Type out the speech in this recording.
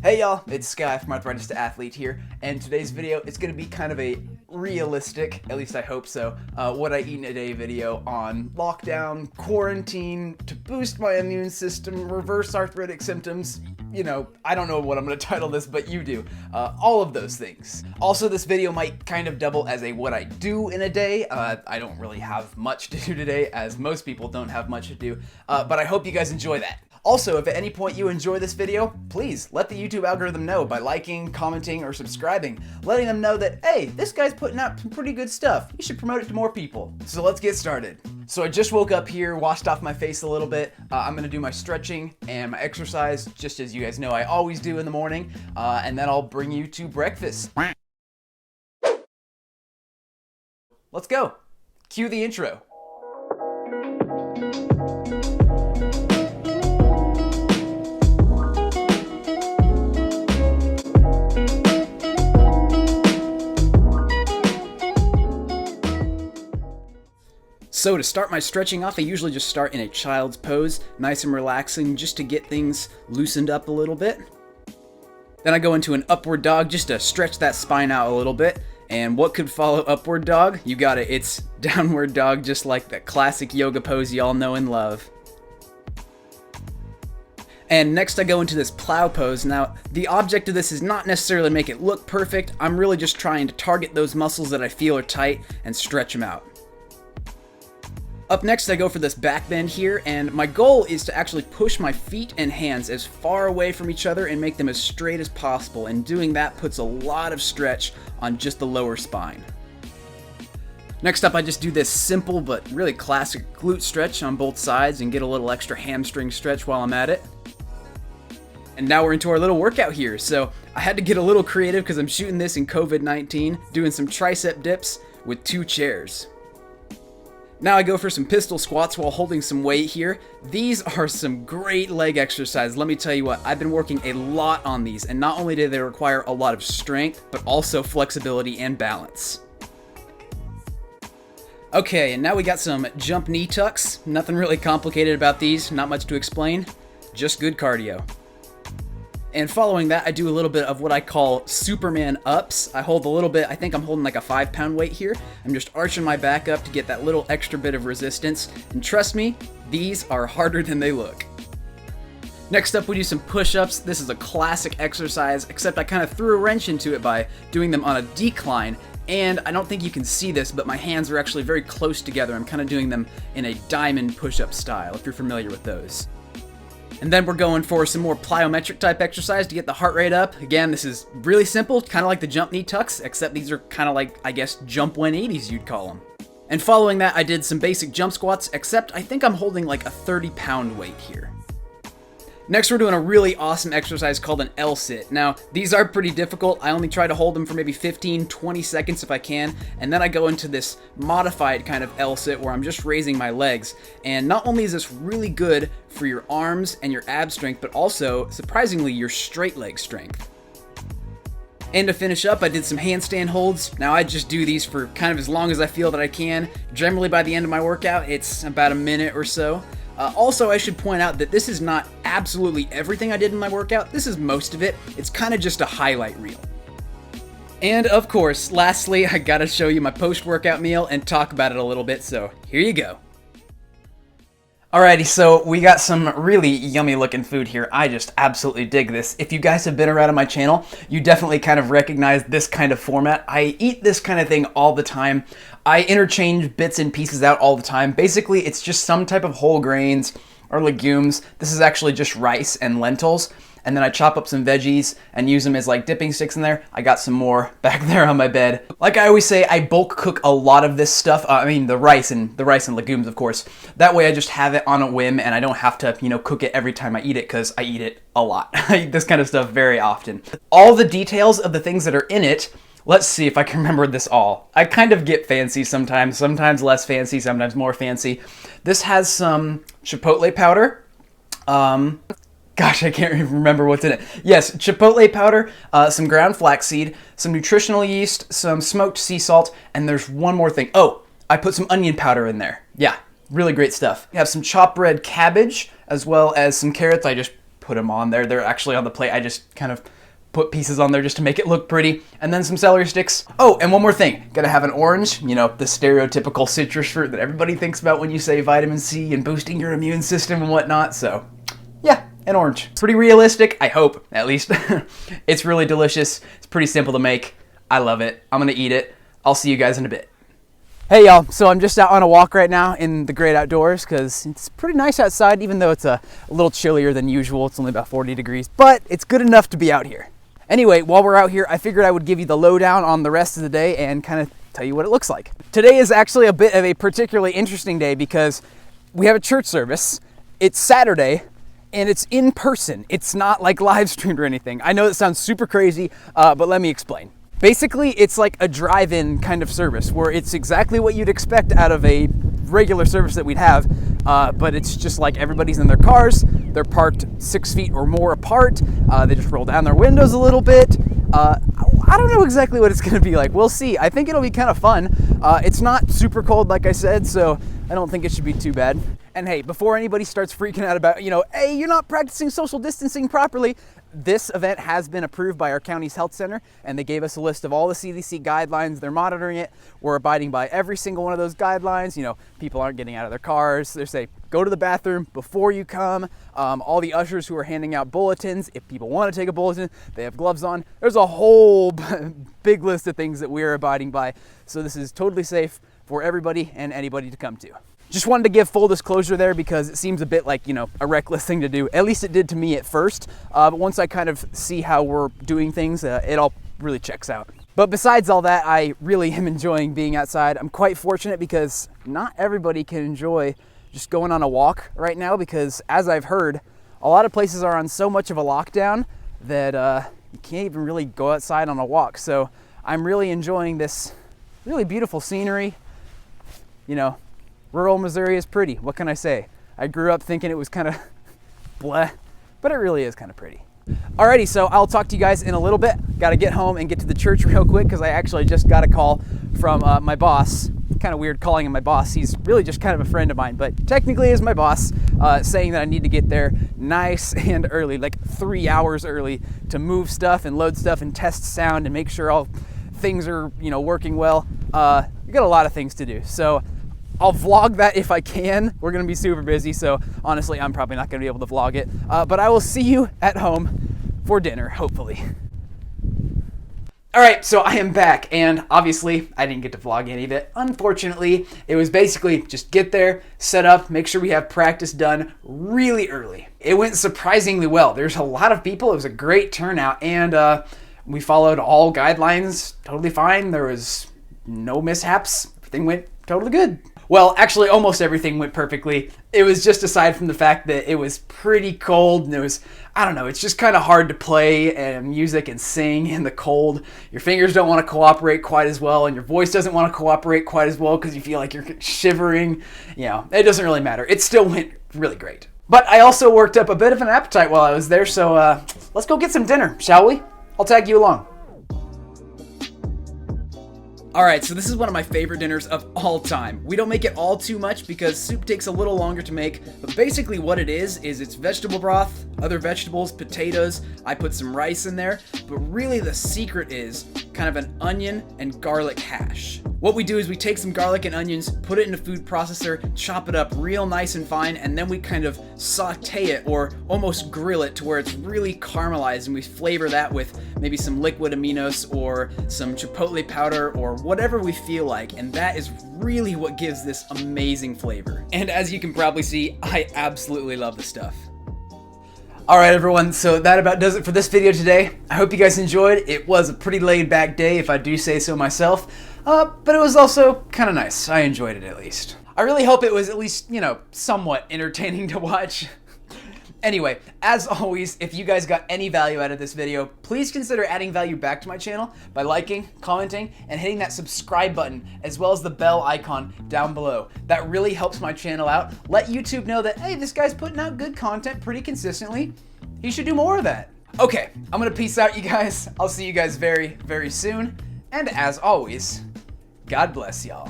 Hey y'all, it's Sky from Arthritis to Athlete here, and today's video is going to be kind of a realistic, at least I hope so, what I eat in a day video on lockdown, quarantine, to boost my immune system, reverse arthritic symptoms, you know, I don't know what I'm going to title this, but you do. All of those things. Also, this video might kind of double as a what I do in a day. I don't really have much to do today, as most people don't have much to do, but I hope you guys enjoy that. Also, if at any point you enjoy this video, please let the YouTube algorithm know by liking, commenting, or subscribing, letting them know that, hey, this guy's putting out some pretty good stuff. You should promote it to more people. So let's get started. So I just woke up here, washed off my face a little bit. I'm gonna do my stretching and my exercise, just as you guys know I always do in the morning, and then I'll bring you to breakfast. Let's go. Cue the intro. So to start my stretching off, I usually just start in a child's pose, nice and relaxing, just to get things loosened up a little bit. Then I go into an upward dog just to stretch that spine out a little bit. And what could follow upward dog? You got it, it's downward dog, just like that classic yoga pose you all know and love. And next I go into this plow pose. Now, the object of this is not necessarily to make it look perfect. I'm really just trying to target those muscles that I feel are tight and stretch them out. Up next, I go for this back bend here, and my goal is to actually push my feet and hands as far away from each other and make them as straight as possible, and doing that puts a lot of stretch on just the lower spine. Next up, I just do this simple but really classic glute stretch on both sides and get a little extra hamstring stretch while I'm at it. And now we're into our little workout here, so I had to get a little creative because I'm shooting this in COVID-19, doing some tricep dips with 2 chairs. Now I go for some pistol squats while holding some weight here. These are some great leg exercises. Let me tell you what, I've been working a lot on these, and not only do they require a lot of strength, but also flexibility and balance. Okay, and now we got some jump knee tucks. Nothing really complicated about these, not much to explain, just good cardio. And following that, I do a little bit of what I call Superman ups. I hold a little bit, I think I'm holding like a 5-pound weight here. I'm just arching my back up to get that little extra bit of resistance. And trust me, these are harder than they look. Next up, we do some push-ups. This is a classic exercise, except I kind of threw a wrench into it by doing them on a decline. And I don't think you can see this, but my hands are actually very close together. I'm kind of doing them in a diamond push-up style, if you're familiar with those. And then we're going for some more plyometric type exercise to get the heart rate up. Again, this is really simple, kind of like the jump knee tucks, except these are kind of like, I guess, jump 180s you'd call them. And following that, I did some basic jump squats, except I think I'm holding like a 30-pound weight here. Next, we're doing a really awesome exercise called an L-sit. Now, these are pretty difficult. I only try to hold them for maybe 15-20 seconds if I can, and then I go into this modified kind of L-sit where I'm just raising my legs. And not only is this really good for your arms and your ab strength, but also, surprisingly, your straight leg strength. And to finish up, I did some handstand holds. Now, I just do these for kind of as long as I feel that I can. Generally, by the end of my workout, it's about a minute or so. Also, I should point out that this is not absolutely everything I did in my workout. This is most of it. It's kind of just a highlight reel. And of course, lastly, I gotta show you my post-workout meal and talk about it a little bit, so here you go. Alrighty, so we got some really yummy looking food here. I just absolutely dig this. If you guys have been around on my channel, you definitely kind of recognize this kind of format. I eat this kind of thing all the time. I interchange bits and pieces out all the time. Basically, it's just some type of whole grains or legumes. This is actually just rice and lentils. And then I chop up some veggies and use them as like dipping sticks in there. I got some more back there on my bed. Like I always say, I bulk cook a lot of this stuff. The rice and legumes, of course. That way I just have it on a whim and I don't have to, cook it every time I eat it because I eat it a lot. I eat this kind of stuff very often. All the details of the things that are in it, let's see if I can remember this all. I kind of get fancy sometimes less fancy, sometimes more fancy. This has some chipotle powder. Gosh, I can't even remember what's in it. Yes, chipotle powder, some ground flaxseed, some nutritional yeast, some smoked sea salt, and there's one more thing. Oh, I put some onion powder in there. Yeah, really great stuff. We have some chopped red cabbage, as well as some carrots. I just put put them on there. They're actually on the plate. I just kind of put pieces on there just to make it look pretty. And then some celery sticks. Oh, and one more thing. Gotta have an orange, you know, the stereotypical citrus fruit that everybody thinks about when you say vitamin C and boosting your immune system and whatnot. So, yeah, an orange. Pretty realistic, I hope, at least. It's really delicious. It's pretty simple to make. I love it. I'm gonna eat it. I'll see you guys in a bit. Hey y'all, so I'm just out on a walk right now in the great outdoors because it's pretty nice outside, even though it's a little chillier than usual. It's only about 40 degrees, but it's good enough to be out here. Anyway, while we're out here, I figured I would give you the lowdown on the rest of the day and kind of tell you what it looks like. Today is actually a bit of a particularly interesting day because we have a church service. It's Saturday and it's in person. It's not like live streamed or anything. I know it sounds super crazy, but let me explain. Basically, it's like a drive-in kind of service where it's exactly what you'd expect out of a regular service that we'd have, but it's just like everybody's in their cars, they're parked 6 feet or more apart, they just roll down their windows a little bit. I don't know exactly what it's gonna be like. We'll see. I think it'll be kind of fun. It's not super cold, like I said, so I don't think it should be too bad. And hey, before anybody starts freaking out about, hey, you're not practicing social distancing properly, this event has been approved by our county's health center, and they gave us a list of all the CDC guidelines. They're monitoring it. We're abiding by every single one of those guidelines. People aren't getting out of their cars. They say, go to the bathroom before you come. All the ushers who are handing out bulletins, if people want to take a bulletin, they have gloves on. There's a whole big list of things that we're abiding by. So this is totally safe for everybody and anybody to come to. Just wanted to give full disclosure there because it seems a bit like, a reckless thing to do. At least it did to me at first. But once I kind of see how we're doing things, it all really checks out. But besides all that, I really am enjoying being outside. I'm quite fortunate because not everybody can enjoy just going on a walk right now because, as I've heard, a lot of places are on so much of a lockdown that you can't even really go outside on a walk. So I'm really enjoying this really beautiful scenery. Rural Missouri is pretty. What can I say? I grew up thinking it was kind of bleh, but it really is kind of pretty. Alrighty, so I'll talk to you guys in a little bit. Got to get home and get to the church real quick because I actually just got a call from my boss. Kind of weird calling him my boss. He's really just kind of a friend of mine, but technically is my boss, saying that I need to get there nice and early, like 3 hours early, to move stuff and load stuff and test sound and make sure all things are working well. We got a lot of things to do, so I'll vlog that if I can. We're gonna be super busy, so honestly, I'm probably not gonna be able to vlog it. But I will see you at home for dinner, hopefully. All right, so I am back, and obviously, I didn't get to vlog any of it. Unfortunately, it was basically just get there, set up, make sure we have practice done really early. It went surprisingly well. There's a lot of people. It was a great turnout, and we followed all guidelines totally fine. There was no mishaps. Everything went totally good. Well, actually, almost everything went perfectly. It was just aside from the fact that it was pretty cold and it was, I don't know, it's just kind of hard to play music and sing in the cold. Your fingers don't want to cooperate quite as well and your voice doesn't want to cooperate quite as well because you feel like you're shivering. It doesn't really matter. It still went really great. But I also worked up a bit of an appetite while I was there, so let's go get some dinner, shall we? I'll tag you along. Alright, so this is one of my favorite dinners of all time. We don't make it all too much because soup takes a little longer to make, but basically what it is it's vegetable broth, other vegetables, potatoes, I put some rice in there, but really the secret is kind of an onion and garlic hash. What we do is we take some garlic and onions, put it in a food processor, chop it up real nice and fine, and then we kind of saute it or almost grill it to where it's really caramelized, and we flavor that with maybe some liquid aminos or some chipotle powder or whatever we feel like, and that is really what gives this amazing flavor. And as you can probably see, I absolutely love the stuff. Alright everyone, so that about does it for this video today. I hope you guys enjoyed. It was a pretty laid back day if I do say so myself, but it was also kind of nice. I enjoyed it at least. I really hope it was at least, somewhat entertaining to watch. Anyway, as always, if you guys got any value out of this video, please consider adding value back to my channel by liking, commenting, and hitting that subscribe button, as well as the bell icon down below. That really helps my channel out. Let YouTube know that, hey, this guy's putting out good content pretty consistently. He should do more of that. Okay, I'm gonna peace out, you guys. I'll see you guys very, very soon. And as always, God bless y'all.